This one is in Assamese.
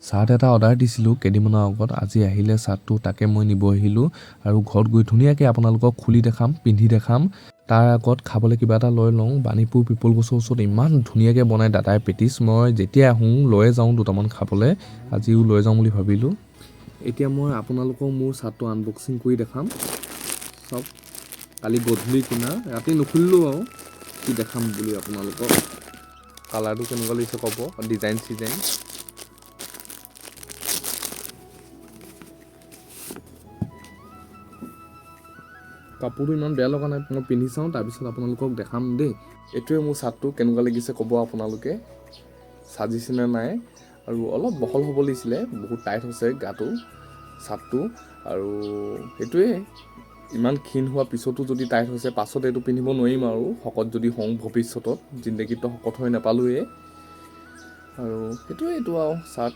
চাৰ্ট এটা অৰ্ডাৰ দিছিলোঁ কেইদিনমানৰ আগত, আজি আহিলে চাৰ্টটো, তাকে মই নিব আহিলোঁ আৰু ঘৰত গৈ ধুনীয়াকৈ আপোনালোকক খুলি দেখাম, পিন্ধি দেখাম। তাৰ আগত খাবলৈ কিবা এটা লৈ লওঁ। বাণীপুৰ পিপল গছৰ ওচৰত ইমান ধুনীয়াকৈ বনায় দাদাই পেটিছ। মই যেতিয়া আহোঁ লৈয়ে যাওঁ দুটামান খাবলৈ, আজিও লৈ যাওঁ বুলি ভাবিলোঁ। এতিয়া মই আপোনালোকক মোৰ চাৰ্টটো আনবক্সিং কৰি দেখাম। চাওক, কালি গধূলি কিনা, ৰাতি নুখুলিলোঁ আৰু কি দেখাম বুলি আপোনালোকক। কালাৰটো কেনেকুৱা লাগিছে ক'ব, ডিজাইন চিজাইন। কাপোৰটো ইমান বেয়া লগা নাই, মই পিন্ধি চাওঁ তাৰপিছত আপোনালোকক দেখাম দেই। এইটোৱে মোৰ চাৰ্টটো কেনেকুৱা লাগিছে ক'ব আপোনালোকে, চাজিছেনে নাই। আৰু অলপ বহল হ'ব লাগিছিলে, বহুত টাইট হৈছে গাটো চাৰ্টটো। আৰু সেইটোৱে, ইমান ক্ষীণ হোৱাৰ পিছতো যদি টাইট হৈছে, পাছত এইটো পিন্ধিব নোৱাৰিম আৰু শকত যদি হওঁ ভৱিষ্যতত। জিন্দগীততো শকত হৈ নাপালোৱেই। আৰু সেইটোৱে, এইটো আৰু চাৰ্ট